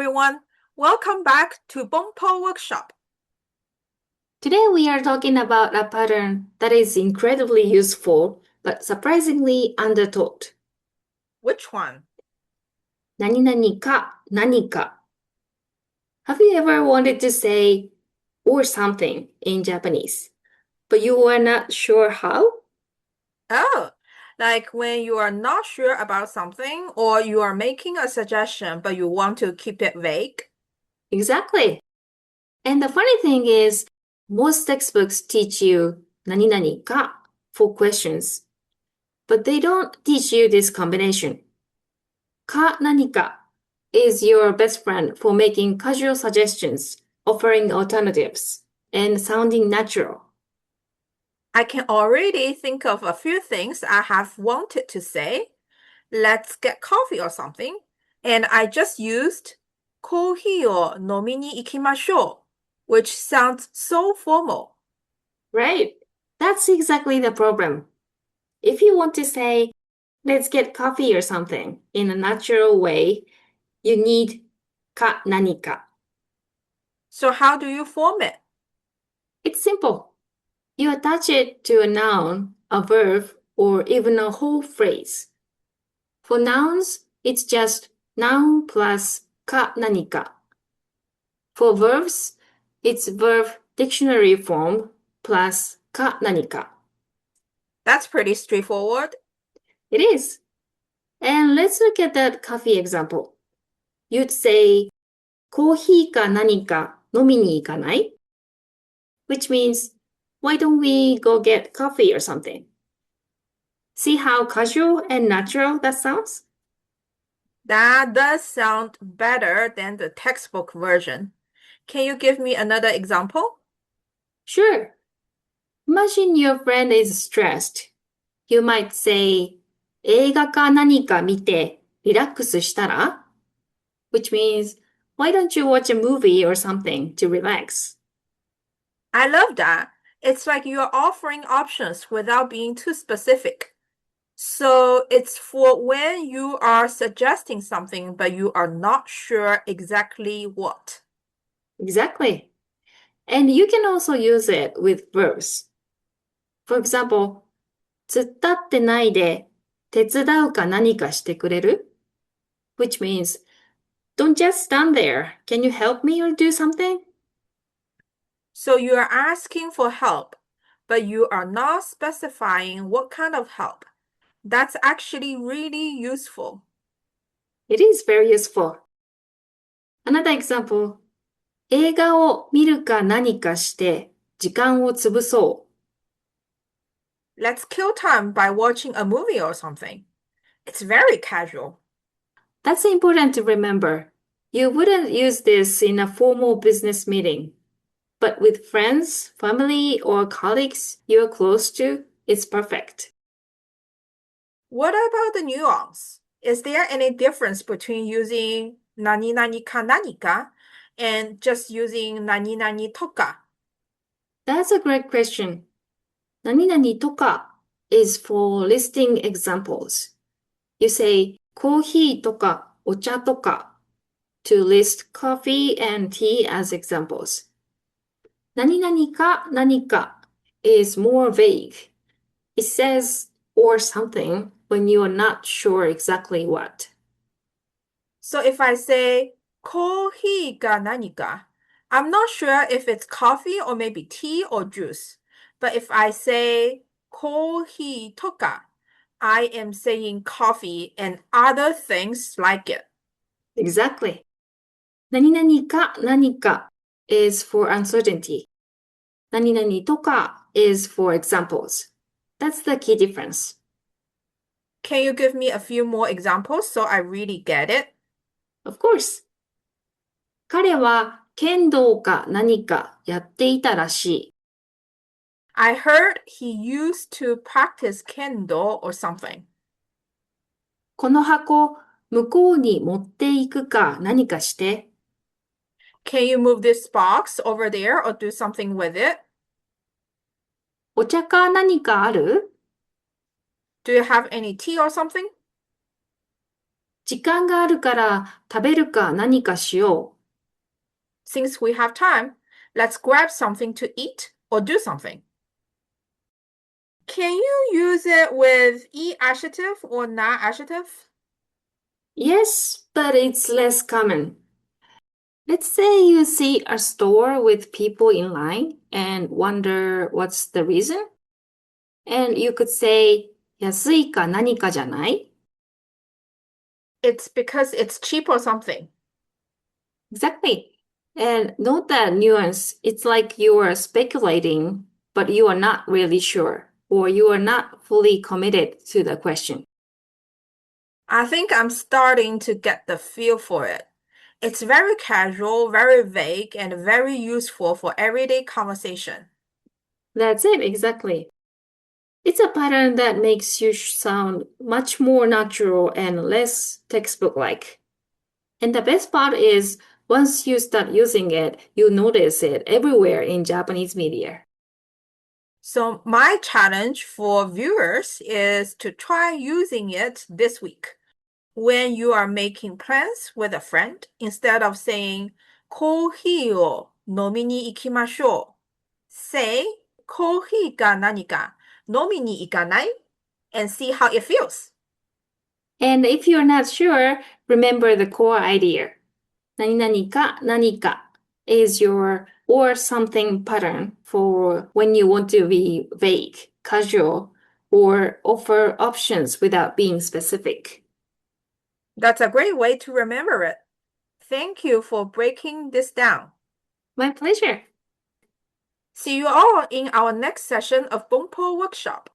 everyone. Welcome back to Bongpo Workshop. Today we are talking about a pattern that is incredibly useful but surprisingly undertaught. Which one? 何々か何か. Have you ever wanted to say or something in Japanese, but you were not sure how? Oh, like when you are not sure about something or you are making a suggestion but you want to keep it vague? Exactly. And the funny thing is, most textbooks teach you 何々か for questions, but they don't teach you this combination. か何か is your best friend for making casual suggestions, offering alternatives, and sounding natural. I can already think of a few things I have wanted to say. Let's get coffee or something. And I just used コーヒーを飲みに行きましょう, which sounds so formal. Right. That's exactly the problem. If you want to say, let's get coffee or something in a natural way, you need か何か. So how do you form it? It's simple. You attach it to a noun, a verb, or even a whole phrase. For nouns, it's just noun plus か何か. For verbs, it's verb dictionary form plus か何か. That's pretty straightforward. It is. And let's look at that coffee example. You'd say, コーヒーか何か飲みに行かない? Which means, why don't we go get coffee or something? See how casual and natural that sounds? That does sound better than the textbook version. Can you give me another example? Sure. Imagine your friend is stressed. You might say, 映画か何か見てリラックスしたら? Which means, why don't you watch a movie or something to relax? I love that. It's like you're offering options without being too specific. So it's for when you are suggesting something, but you are not sure exactly what. Exactly. And you can also use it with verbs. For example, 突っ立ってないで手伝うか何かしてくれる? Which means, don't just stand there. Can you help me or do something? So you are asking for help, but you are not specifying what kind of help. That's actually really useful. It is very useful. Another example, 映画を見るか何かして時間を潰そう。 Let's kill time by watching a movie or something. It's very casual. That's important to remember. You wouldn't use this in a formal business meeting. But with friends, family, or colleagues you're close to, it's perfect. What about the nuance? Is there any difference between using 何々か何か and just using 何々とか? That's a great question. 何々とか is for listing examples. You say コーヒーとかお茶とか to list coffee and tea as examples. 何々か何か is more vague. It says or something when you are not sure exactly what. So if I say コーヒーか何か, I'm not sure if it's coffee or maybe tea or juice. But if I say コーヒーとか, I am saying coffee and other things like it. Exactly. 何々か何か is for uncertainty. 何々とか is for examples. That's the key difference. Can you give me a few more examples so I really get it? Of course. 彼は剣道か何かやっていたらしい。I heard he used to practice kendo or something. この箱、向こうに持っていくか何かして。Can you move this box over there or do something with it? お茶か何かある? Do you have any tea or something? 時間があるから食べるか何かしよう。Since we have time, let's grab something to eat or do something. Can you use it with e adjective or not adjective? Yes, but it's less common. Let's say you see a store with people in line and wonder what's the reason. And you could say, 安いか何かじゃない? It's because it's cheap or something. Exactly. And note that nuance. It's like you are speculating, but you are not really sure, or you are not fully committed to the question. I think I'm starting to get the feel for it. It's very casual, very vague, and very useful for everyday conversation. That's it, exactly. It's a pattern that makes you sound much more natural and less textbook-like. And the best part is, once you start using it, you notice it everywhere in Japanese media. So my challenge for viewers is to try using it this week. When you are making plans with a friend, instead of saying コーヒーを飲みに行きましょう, say コーヒーか何か飲みに行かない and see how it feels. And if you're not sure, remember the core idea. 何々か何か is your or something pattern for when you want to be vague, casual, or offer options without being specific. That's a great way to remember it. Thank you for breaking this down. My pleasure. See you all in our next session of Bongpo Workshop.